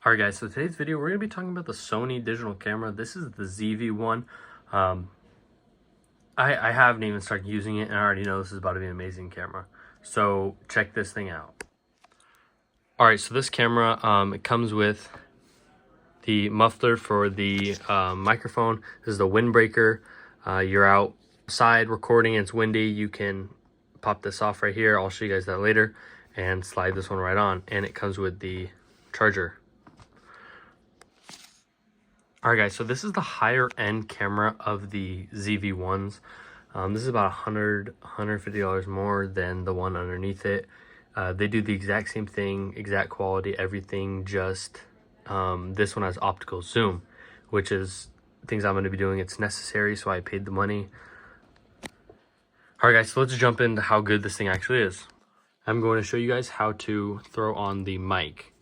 Alright guys, so today's video we're going to be talking about the Sony digital camera. This is the zv-1. I haven't even started using it and I already know this is about to be an amazing camera. So check this thing out. Alright, so this camera, it comes with the muffler for the microphone. This is the windbreaker. You're outside recording, it's windy, you can pop this off right here. I'll show you guys that later. And slide this one right on. And it comes with the charger. Alright guys, so this is the higher end camera of the zv-1s. This is about $150 more than the one underneath it. They do the exact same thing, exact quality, everything, just this one has optical zoom, which is things I'm going to be doing. It's necessary, so I paid the money. Alright guys, so let's jump into how good this thing actually is. I'm going to show you guys how to throw on the mic.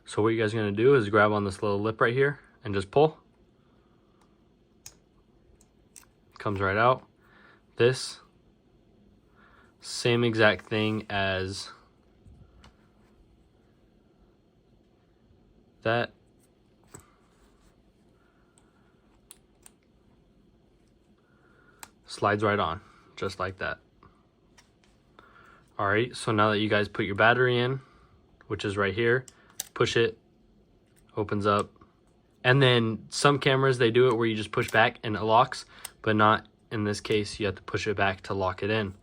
So what you guys are going to do is grab on this little lip right here and just pull. Comes right out. This same exact thing as that. Slides right on, just like that. Alright, so now that you guys put your battery in, which is right here, push it, opens up. And then some cameras, they do it where you just push back and it locks, but not in this case. You have to push it back to lock it in.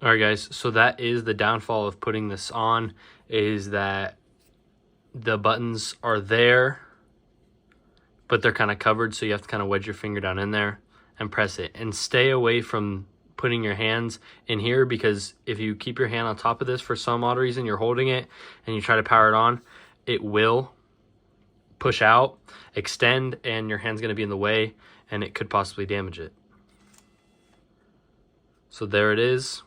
Alright guys, so that is the downfall of putting this on, is that the buttons are there, but they're kind of covered, so you have to kind of wedge your finger down in there and press it. And stay away from putting your hands in here, because if you keep your hand on top of this for some odd reason, you're holding it and you try to power it on, it will push out, extend, and your hand's going to be in the way and it could possibly damage it. So there it is.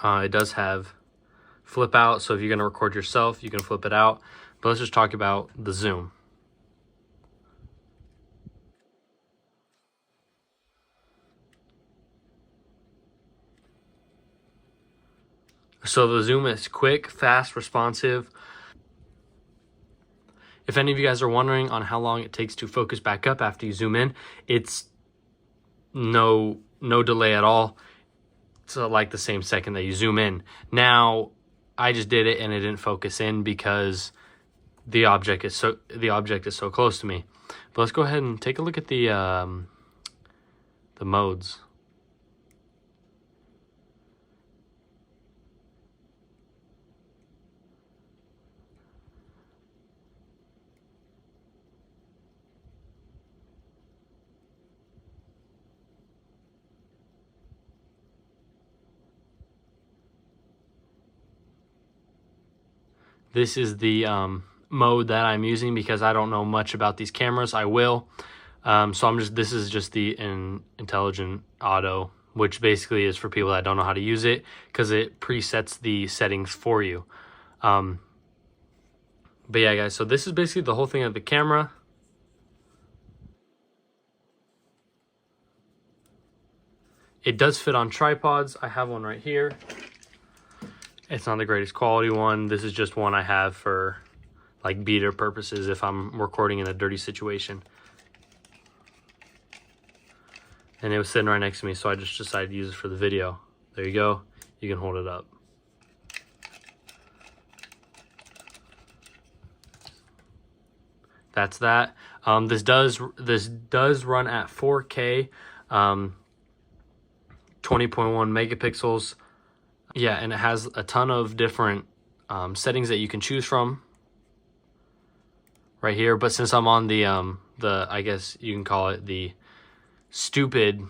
It does have flip out, so if you're going to record yourself, you can flip it out. But let's just talk about the zoom. So the zoom is quick, fast, responsive. If any of you guys are wondering on how long it takes to focus back up after you zoom in, it's no delay at all. It's like the same second that you zoom in. Now, I just did it and it didn't focus in because the object is so close to me. But let's go ahead and take a look at the modes. This is the mode that I'm using because I don't know much about these cameras. I will. So this is just the intelligent auto, which basically is for people that don't know how to use it because it presets the settings for you. But yeah, guys, so this is basically the whole thing of the camera. It does fit on tripods. I have one right here. It's not the greatest quality one. This is just one I have for like beater purposes if I'm recording in a dirty situation. And it was sitting right next to me, so I just decided to use it for the video. There you go. You can hold it up. That's that. This does run at 4K, 20.1 megapixels. Yeah, and it has a ton of different settings that you can choose from right here. But since I'm on the I guess you can call it the stupid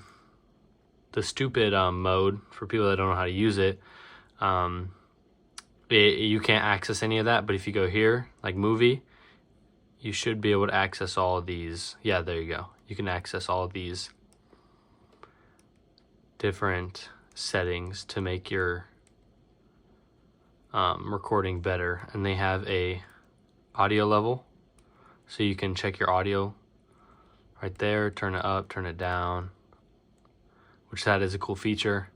mode for people that don't know how to use it, you can't access any of that. But if you go here, like movie, you should be able to access all of these. Yeah, there you go. You can access all of these different settings to make your recording better. And they have a audio level, so you can check your audio right there, turn it up, turn it down, which that is a cool feature.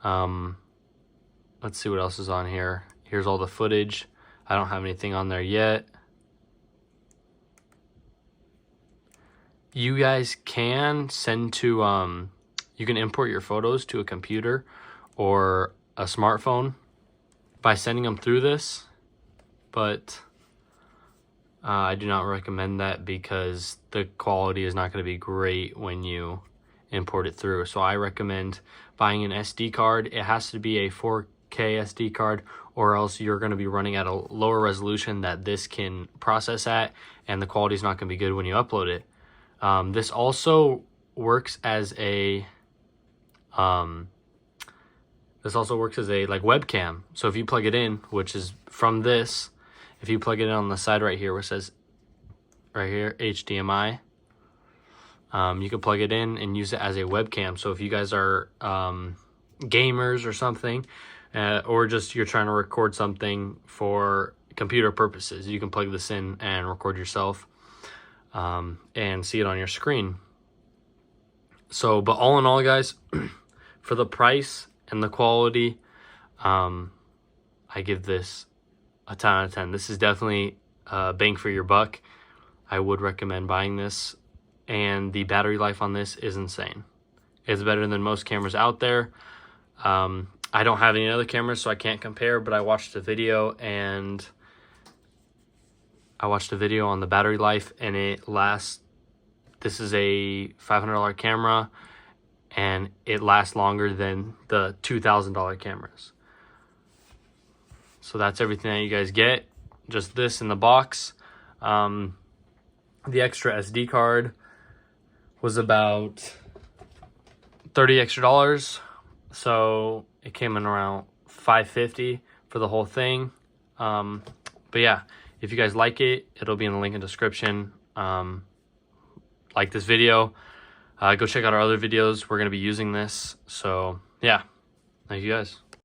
Let's see what else is on here. Here's all the footage. I don't have anything on there yet. you guys can send to, you can import your photos to a computer or a smartphone by sending them through this, but I do not recommend that because the quality is not going to be great when you import it through. So I recommend buying an SD card. It has to be a 4K SD card, or else you're going to be running at a lower resolution that this can process at, and the quality is not going to be good when you upload it. This also works as a like webcam. So if you plug it in, which is from this, if you plug it in on the side right here where it says right here HDMI, you can plug it in and use it as a webcam. So if you guys are gamers or something, or just you're trying to record something for computer purposes, you can plug this in and record yourself and see it on your screen. So, but all in all, guys, for the price and the quality, I give this a 10 out of 10. This is definitely bang for your buck. I would recommend buying this, and the battery life on this is insane. It's better than most cameras out there. I don't have any other cameras, so I can't compare, but I watched a video on the battery life, and it lasts. This is a $500 camera, and it lasts longer than the $2,000 cameras. So that's everything that you guys get. Just this in the box. The extra SD card was about $30 extra. So it came in around $550 for the whole thing. But yeah, if you guys like it, it'll be in the link in the description. Like this video, go check out our other videos. We're going to be using this. So yeah, thank you guys.